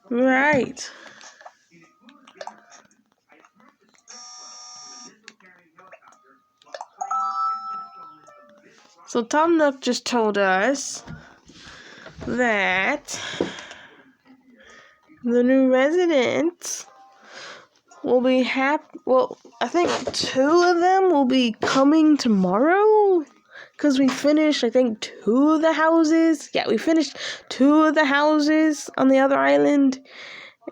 Right. So Tom Nook just told us that the new residents will be well, I think 2 of them will be coming tomorrow. Because we finished, I think, 2 of the houses. Yeah, we finished 2 of the houses on the other island.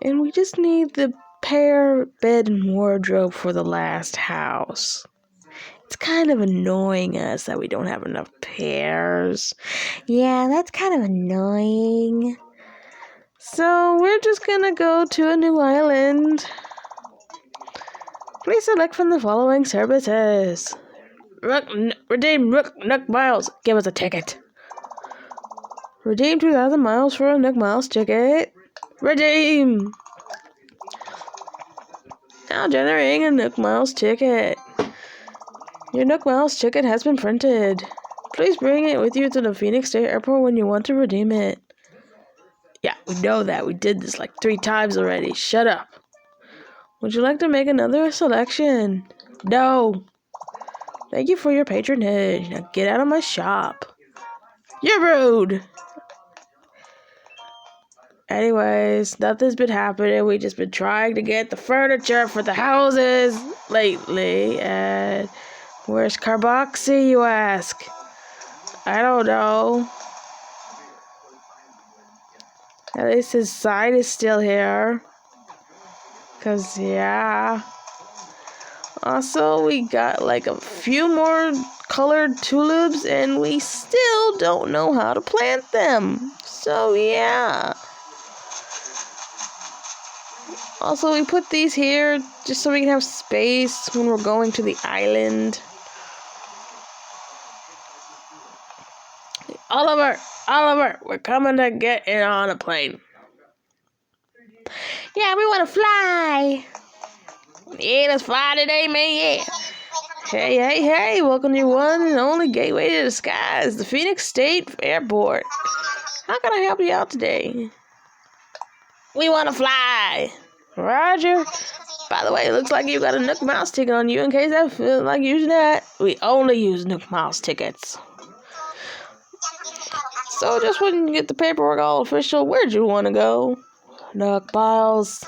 And we just need the pair, bed, and wardrobe for the last house. It's kind of annoying us that we don't have enough pairs. Yeah, that's kind of annoying. So we're just gonna go to a new island. Please select from the following services. Redeem Nook Miles. Give us a ticket. Redeem 2,000 miles for a Nook Miles ticket. Redeem. Now generating a Nook Miles ticket. Your Nook Miles ticket has been printed. Please bring it with you to the Phoenix State Airport when you want to redeem it. Yeah, we know that. We did this like 3 times already. Shut up. Would you like to make another selection? No. Thank you for your patronage. Now get out of my shop. You're rude. Anyways, nothing's been happening. We just been trying to get the furniture for the houses lately. And where's Carboxy, you ask? I don't know. At least his sign is still here. 'Cause, yeah. Also, we got like a few more colored tulips, and we still don't know how to plant them. So, yeah. Also, we put these here just so we can have space when we're going to the island. Oliver, we're coming to get in on a plane. Yeah, we want to fly. Yeah, let's fly today, man, yeah. Hey, welcome to your one and only gateway to the skies, the Phoenix State Airport. How can I help you out today? We want to fly. Roger. By the way, it looks like you got a Nook Miles ticket on you in case I feel like using that. We only use Nook Miles tickets. So just when you get the paperwork all official, where'd you want to go? Nook Miles.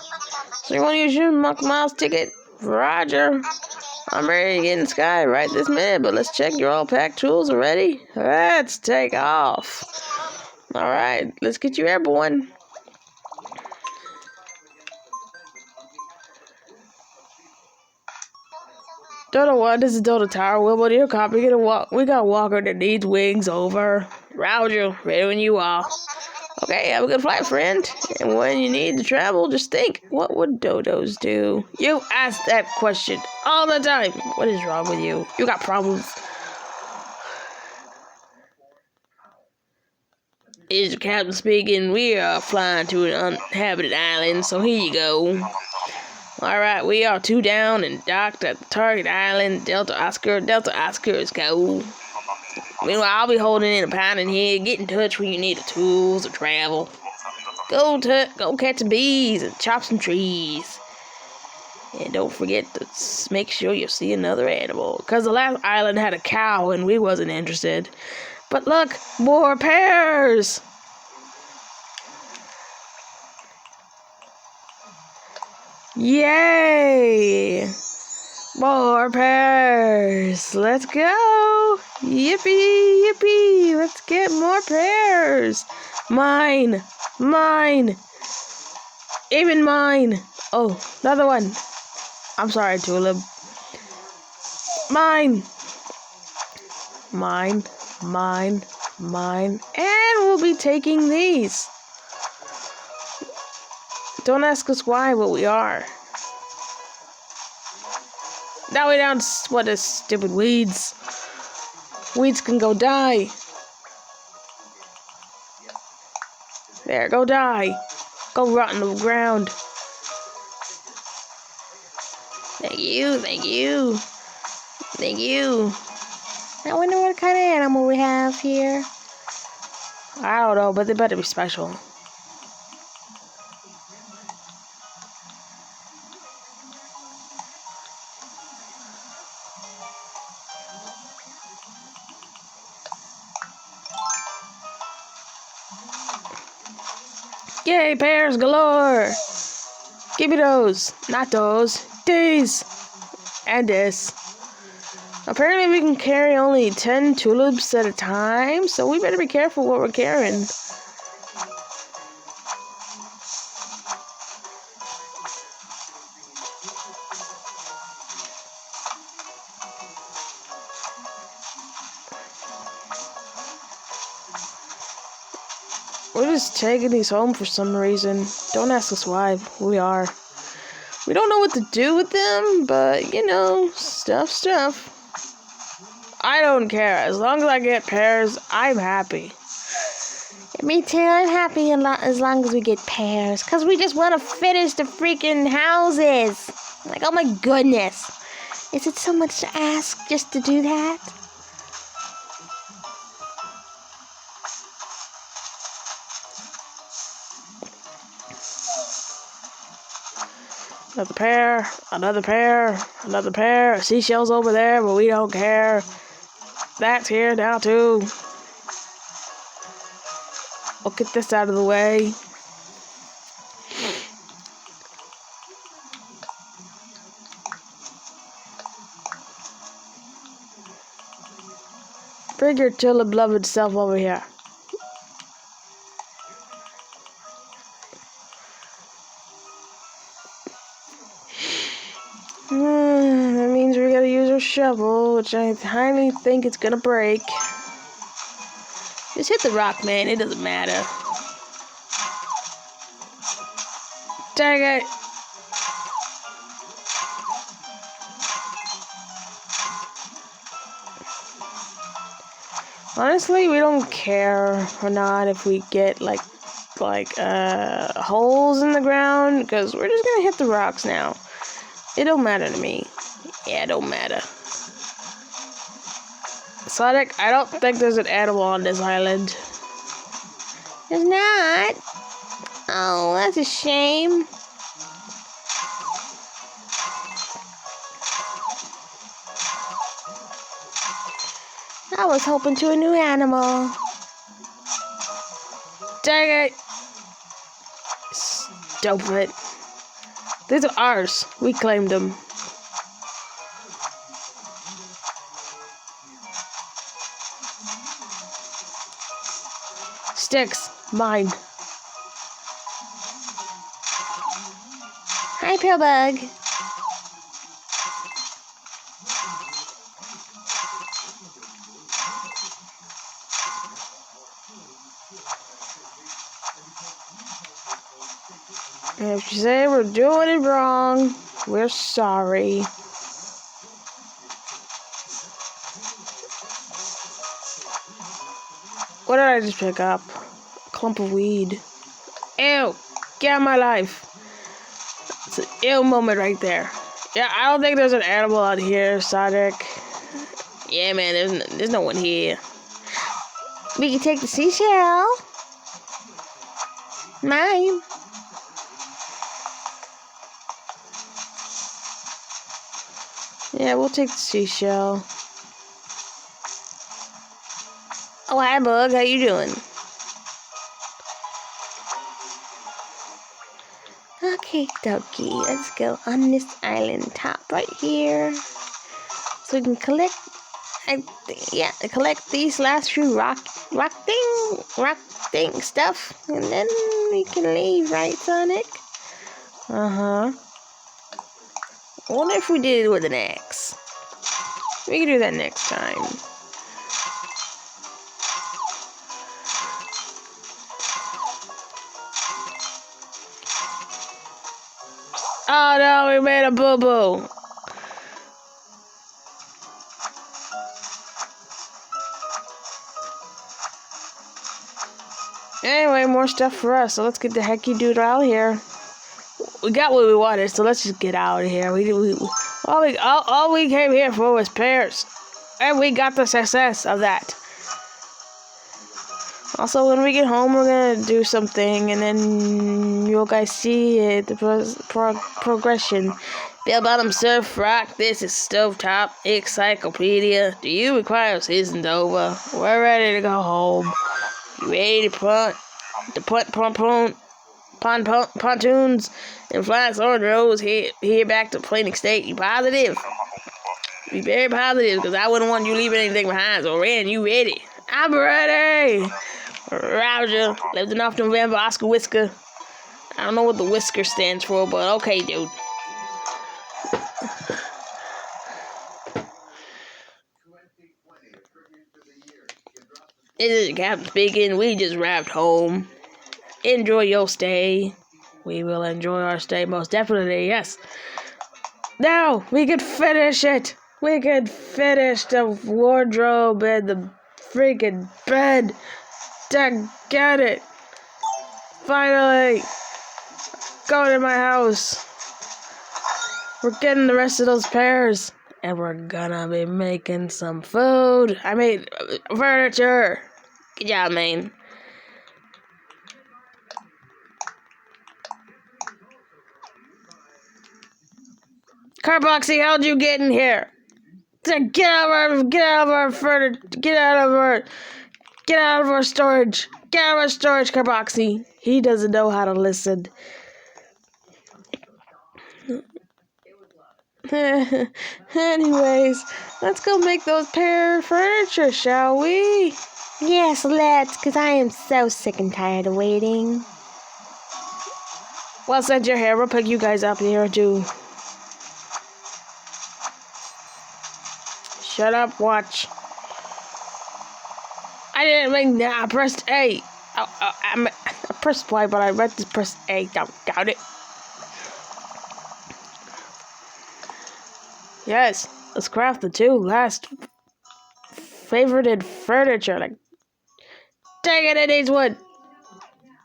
So you want to use your Nook Miles ticket? Roger. I'm ready to get in the sky right this minute, but let's check your all packed tools already. Let's take off. Alright, let's get you airborne. Delta 1, this is Delta Tower. Wilbur, do you copy? We got Walker that needs wings over. Roger, ready when you are. Okay, have a good flight, friend. And when you need to travel, just think, what would dodos do? You ask that question all the time. What is wrong with you? You got problems. Is the captain speaking? We are flying to an uninhabited island, so here you go. Alright, we are 2 down and docked at the target island. Delta Oscar, let's go. Meanwhile, I'll be holding in a pound in here. Get in touch when you need the tools to travel. Go catch some bees and chop some trees. And don't forget to make sure you see another animal. Because the last island had a cow and we wasn't interested. But look, more pears! Yay! More pears! Let's go! Yippee! Let's get more pears! Mine! Even mine! Oh, another one! I'm sorry, Tulip. Mine! And we'll be taking these. Don't ask us why, but we are. Now we don't what is stupid weeds. Weeds can go die. There, go die. Go rot in the ground. Thank you. I wonder what kind of animal we have here. I don't know, but they better be special. Yay, pears galore! Give me those. Not those. These. And this. Apparently we can carry only 10 tulips at a time, so we better be careful what we're carrying. We're just taking these home for some reason. Don't ask us why. We are. We don't know what to do with them, but, you know, stuff. I don't care. As long as I get pears, I'm happy. Me too. I'm happy as long as we get pears. Because we just want to finish the freaking houses. Like, oh my goodness. Is it so much to ask just to do that? Another pair, another pair, another pair. Seashells over there, but we don't care. That's here now, too. We'll get this out of the way. Bring your tulip-loved self over here. That means we gotta use our shovel, which I highly think it's gonna break. Just hit the rock, man. It doesn't matter. Dang it. Honestly, we don't care or not if we get like holes in the ground, because we're just gonna hit the rocks now. It don't matter to me. Yeah, it don't matter. Sonic, I don't think there's an animal on this island. There's not. Oh, that's a shame. I was hoping to a new animal. Dang it! Stupid. These are ours. We claimed them. Sticks. Mine. Hi, Pillbug. If you say we're doing it wrong, we're sorry. What did I just pick up? A clump of weed. Ew! Get out of my life. It's an ill moment right there. Yeah, I don't think there's an animal out here, Sonic. Yeah, man, there's no one here. We can take the seashell. Mine. Yeah, we'll take the seashell. Oh, hi, Bug. How you doing? Okay, dokie. Let's go on this island top right here. So we can collect, collect these last few rock thing stuff, and then we can leave, right, Sonic? I wonder if we did it with an axe. We can do that next time. Oh no, we made a boo-boo. Anyway, more stuff for us, so let's get the hecky dude out of here. We got what we wanted, so let's just get out of here. All we came here for was pears, and we got the success of that. Also, when we get home, we're gonna do something, and then you'll guys see it, the progression. Bell bottom surf rock. This is Stovetop Encyclopedia. Do you require seasoned over? We're ready to go home. You ready to punt? The punt. pontoons and flags orange roads here back to Phoenix State. You positive? Be very positive, because I wouldn't want you leaving anything behind. So, Ren, you ready? I'm ready. Roger. Lived enough November. Oscar Whisker. I don't know what the whisker stands for, but okay, dude. This is the captain speaking. We just wrapped home. Enjoy your stay. We will enjoy our stay, most definitely, yes. Now, we could finish it. We could finish the wardrobe and the freaking bed. Get it. Finally. Going to my house. We're getting the rest of those pears. And we're gonna be making some food. I made furniture. Good job, man. Carboxy, how'd you get in here? Get out of our furniture. Get out of our storage. Get out of our storage, Carboxy. He doesn't know how to listen. Anyways, let's go make those pear furniture, shall we? Yes, let's, because I am so sick and tired of waiting. Well, since you're here, we'll pick you guys up here, too. Shut up, watch. I didn't make that. I pressed A. I pressed Y, but I meant to press A. Got it. Yes, let's craft the two last favorited furniture. Like, dang it needs wood.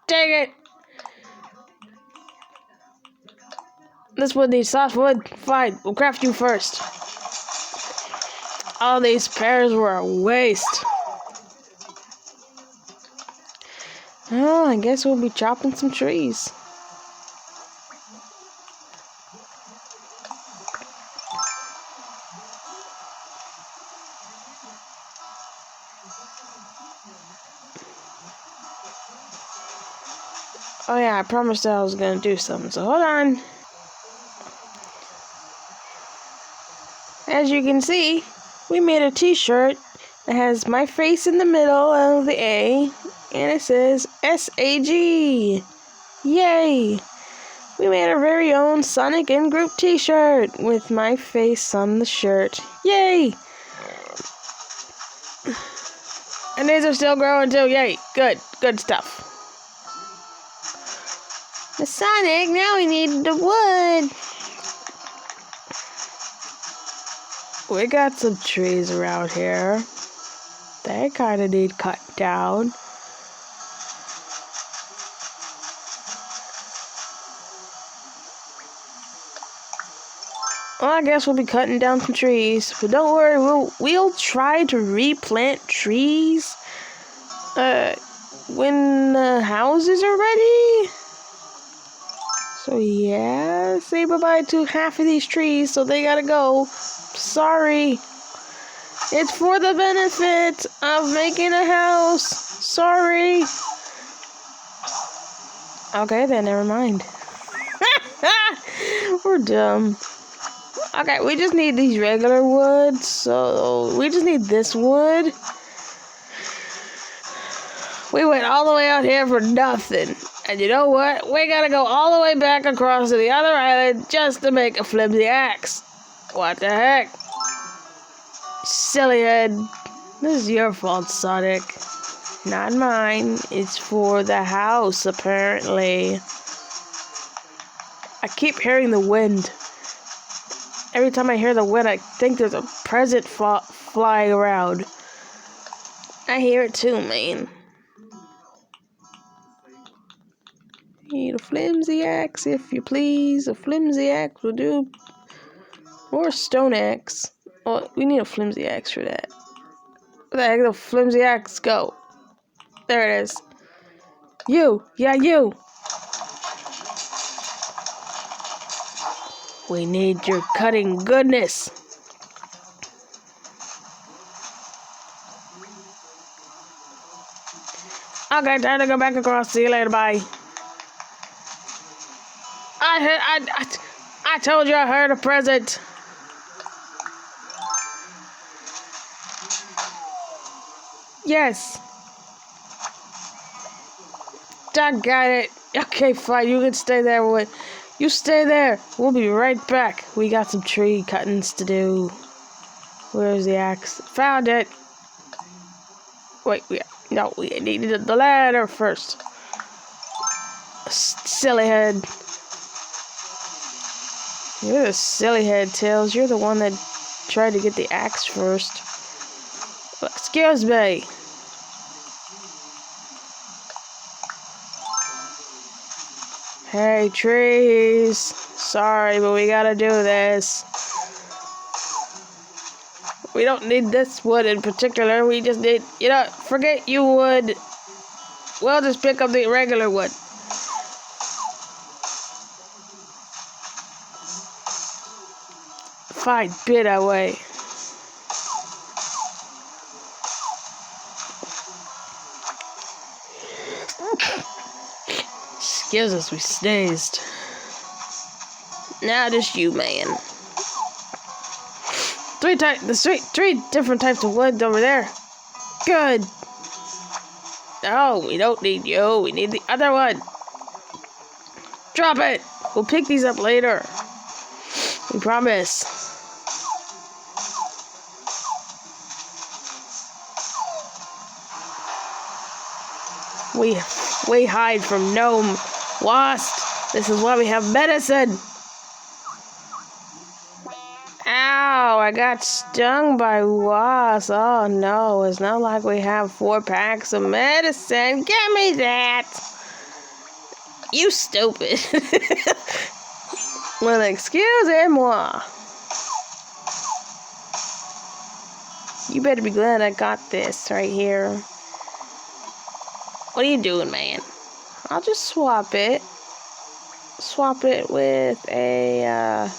Dang it. This wood needs softwood. Fine, we'll craft you first. All these pears were a waste. Oh, I guess we'll be chopping some trees. Oh yeah, I promised I was gonna do something, so hold on. As you can see, we made a t-shirt that has my face in the middle of the A, and it says SAG. Yay! We made our very own Sonic in-group t-shirt with my face on the shirt. Yay! And these are still growing too. Yay! Good stuff. The Sonic, now we need the wood. We got some trees around here. They kind of need cut down. Well, I guess we'll be cutting down some trees, but don't worry, we'll try to replant trees when the houses are ready. So yeah, say bye-bye to half of these trees, so they gotta go. Sorry. It's for the benefit of making a house. Sorry. Okay, then, never mind. We're dumb. Okay, we just need these regular wood, so we just need this wood. We went all the way out here for nothing. And you know what? We gotta go all the way back across to the other island just to make a flimsy axe. What the heck? Silly head. This is your fault, Sonic. Not mine. It's for the house, apparently. I keep hearing the wind. Every time I hear the wind, I think there's a present flying around. I hear it too, man. Need a flimsy axe, if you please. A flimsy axe will do. Or a stone axe. Oh, we need a flimsy axe for that. Where the heck did the flimsy axe go? There it is. You! Yeah, you! We need your cutting goodness. Okay, time to go back across. See you later, bye. I told you I heard a present. Yes. Got it. Okay, fine. You can stay there. You stay there. We'll be right back. We got some tree cuttings to do. Where's the axe? Found it. Wait, we needed the ladder first. Silly head. You're the silly head, Tails. You're the one that tried to get the axe first. Excuse me. Hey, trees. Sorry, but we gotta do this. We don't need this wood in particular. We just need, forget you wood. We'll just pick up the regular wood. Fine, bit away. Excuse us, we sneezed. Now just you, man. Three different types of wood over there. Good. No, we don't need you. We need the other one. Drop it. We'll pick these up later. We promise. We hide from gnome wasp. This is why we have medicine. Ow, I got stung by wasps. Oh no, it's not like we have 4 packs of medicine. Give me that. You stupid. Well, excusez-moi. You better be glad I got this right here. What are you doing, man? I'll just swap it. Swap it with a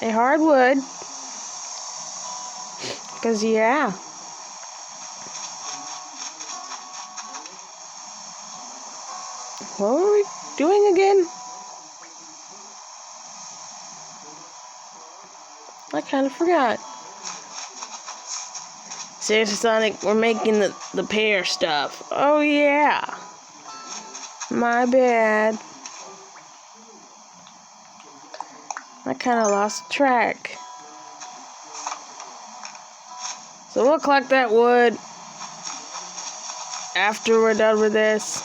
hardwood. Because, yeah. What were we doing again? I kind of forgot. Seriously, Sonic, we're making the pear stuff. Oh, yeah. My bad. I kind of lost track. So we'll collect that wood after we're done with this.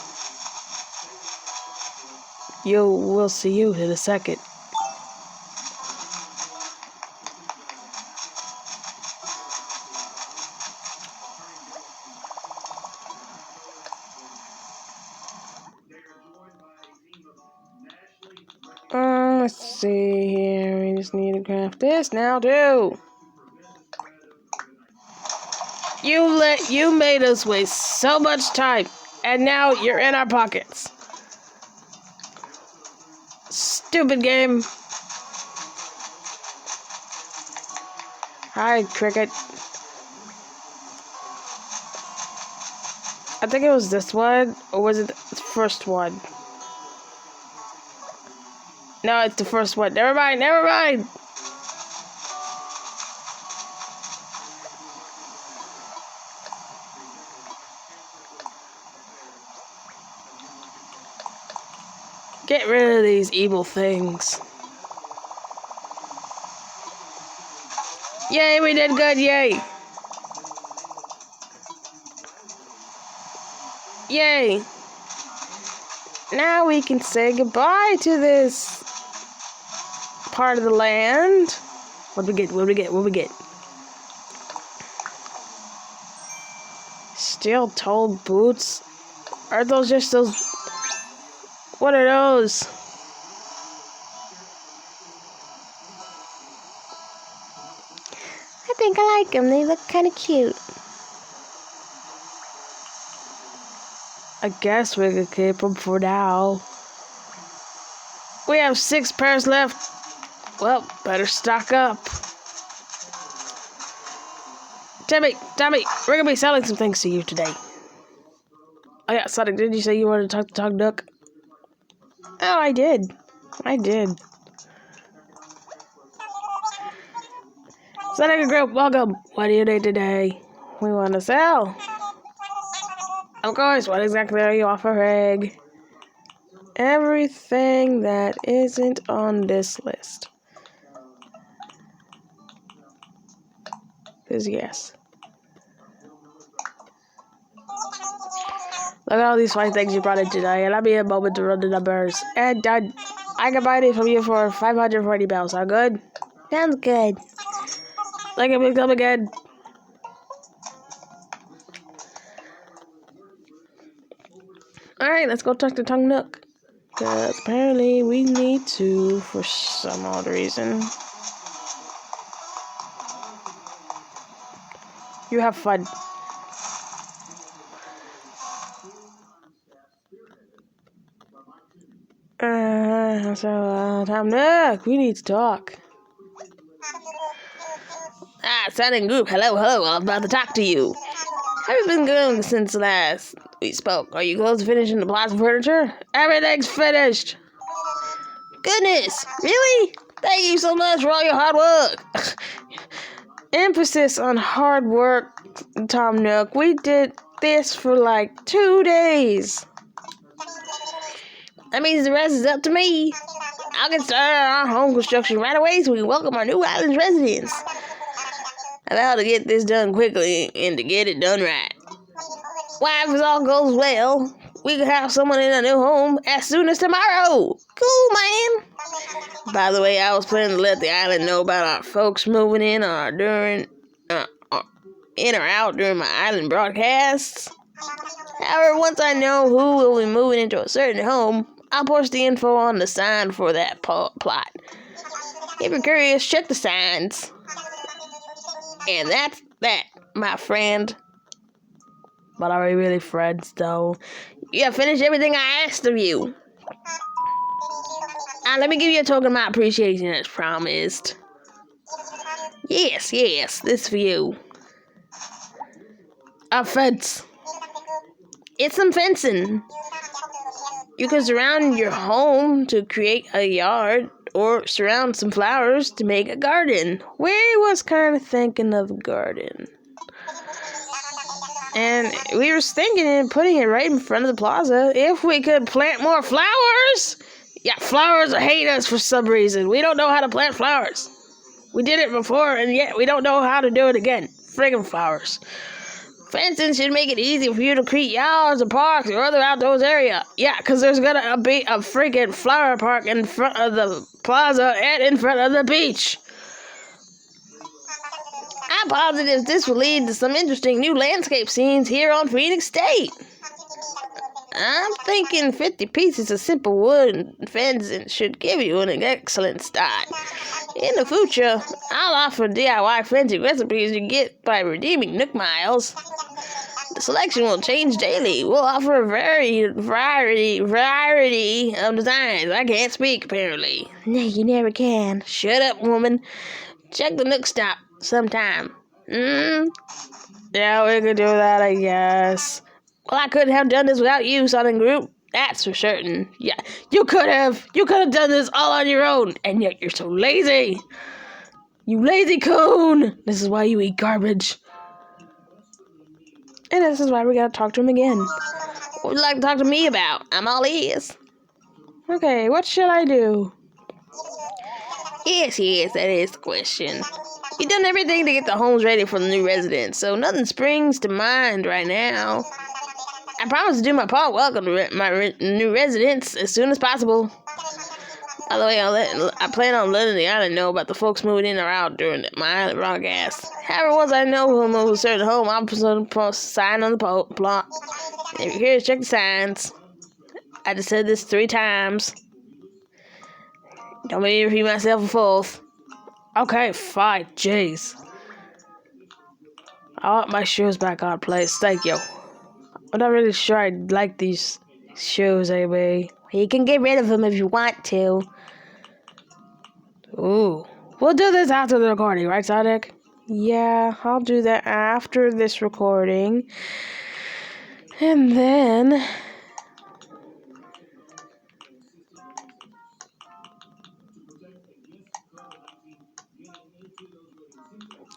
We'll see you in a second. Let's see here. We just need to craft this now too. You made us waste so much time, and now you're in our pockets. Stupid game. Hi, Cricket. I think it was this one, or was it the first one? No, it's the first one. Never mind. Get rid of these evil things. Yay, we did good, yay! Yay! Now we can say goodbye to this part of the land. What we get? Steel-toed boots? Are those just those... What are those? I think I like them. They look kind of cute. I guess we could keep them for now. We have 6 pairs left. Well, better stock up. Timmy, we're gonna be selling some things to you today. Oh yeah, Sonic, didn't you say you wanted to talk to Tug Duck? Oh, I did. Seneca Group, welcome. What do you need today? We want to sell. Of course, what exactly are you offering? Everything that isn't on this list. Is yes. Look at all these fine things you brought in today, and I'll be a moment to run the numbers. And done. I can buy these from you for 540 bells. Sound good? Sounds good. Thank you, please come again. Alright, let's go talk to Tongue Nook. Because apparently we need to for some odd reason. You have fun. Tongue Nook, we need to talk. Signing Group, hello, I'm about to talk to you. How have you been going since last we spoke? Are you close to finishing the plaza furniture? Everything's finished. Goodness, really? Thank you so much for all your hard work. Emphasis on hard work, Tom Nook. We did this for like 2 days. That means the rest is up to me. I'll get started on our home construction right away so we can welcome our new island residents. I vow to get this done quickly and to get it done right. Why, if all goes well, we could have someone in a new home as soon as tomorrow. Cool, man. By the way, I was planning to let the island know about our folks moving in or out during my island broadcasts. However, once I know who will be moving into a certain home, I'll post the info on the sign for that plot. If you're curious, check the signs. And that's that, my friend. But are we really friends, though? You have finished everything I asked of you. Let me give you a token of my appreciation as promised. Yes, this for you. A fence. It's some fencing. You can surround your home to create a yard, or surround some flowers to make a garden. We was kind of thinking of a garden. And we were thinking of putting it right in front of the plaza. If we could plant more flowers. Yeah, flowers hate us for some reason. We don't know how to plant flowers. We did it before, and yet we don't know how to do it again. Friggin' flowers. Fencing should make it easy for you to create yards or parks or other outdoors area. Yeah, because there's gonna be a freaking flower park in front of the plaza and in front of the beach. I'm positive this will lead to some interesting new landscape scenes here on Phoenix State. I'm thinking 50 pieces of simple wood fencing should give you an excellent start. In the future, I'll offer DIY fencing recipes you get by redeeming Nook Miles. The selection will change daily. We'll offer a variety of designs. I can't speak, apparently. No, you never can. Shut up, woman. Check the Nook Stop sometime. Yeah, we could do that, I guess. Well, I couldn't have done this without you, Sonic Group. That's for certain. Yeah, you could have done this all on your own, and yet you're so lazy. You lazy coon. This is why you eat garbage. And this is why we gotta talk to him again. What would you like to talk to me about? I'm all ears. Okay, what should I do? Yes, that is the question. You've done everything to get the homes ready for the new residents, so nothing springs to mind right now. I promise to do my part. Welcome to my new residents as soon as possible. By the way, I plan on letting the island know about the folks moving in or out during my island broadcast. However, once I know who will move to a certain home, I'll post a sign on the plot. If you're curious, check the signs. I just said this 3 times. Don't make me repeat myself a 4th. Okay, fine. Jeez. I want my shoes back on, please. Thank you. I'm not really sure I like these shoes, anyway. You can get rid of them if you want to. Ooh. We'll do this after the recording, right, Sonic? Yeah, I'll do that after this recording. And then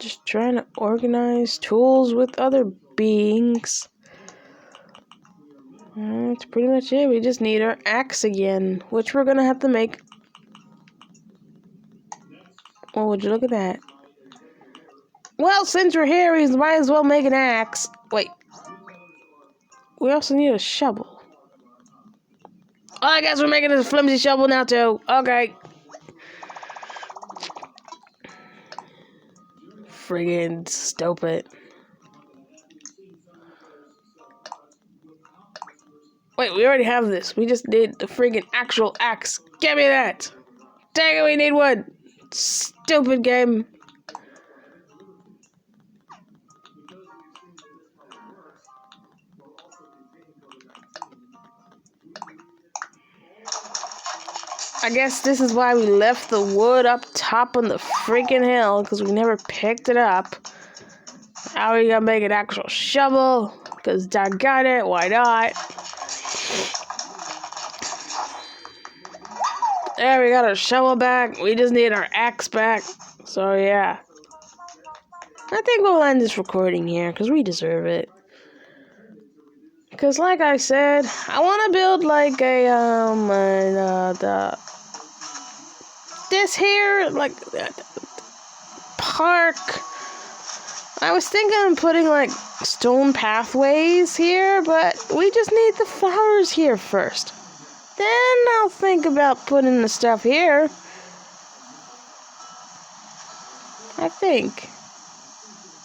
Just trying to organize tools with other beings. That's pretty much it. We just need our axe again, which we're gonna have to make. Oh, would you look at that? Well, since we're here, we might as well make an axe. Wait. We also need a shovel. Oh, I guess we're making a flimsy shovel now, too. Okay. Friggin' stupid. Wait, we already have this. We just need the friggin' actual axe. Give me that! Dang it, we need one! Stupid game. I guess this is why we left the wood up top on the freaking hill, because we never picked it up. Now we gotta make an actual shovel, because doggone it, why not? There, we got our shovel back. We just need our axe back. So, yeah. I think we'll end this recording here, because we deserve it. Because, like I said, I want to build, like, this here, like, park. I was thinking of putting, like, stone pathways here, but we just need the flowers here first. Then I'll think about putting the stuff here. I think.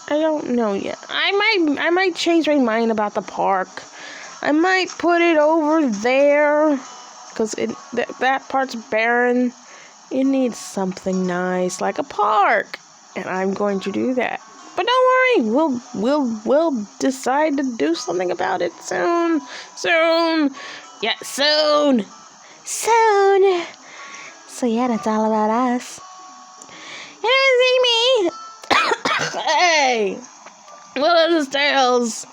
I don't know yet. I might change my mind about the park. I might put it over there, because that part's barren. It needs something nice, like a park, and I'm going to do that. But don't worry, we'll decide to do something about it soon. Yeah, soon. So yeah, that's all about us. And it was me. Hey, what are the Tails?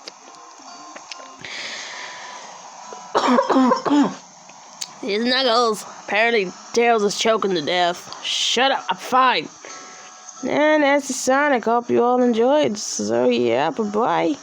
These Knuckles. Apparently, Tails is choking to death. Shut up, I'm fine. And that's the Sonic. Hope you all enjoyed. So yeah, bye-bye.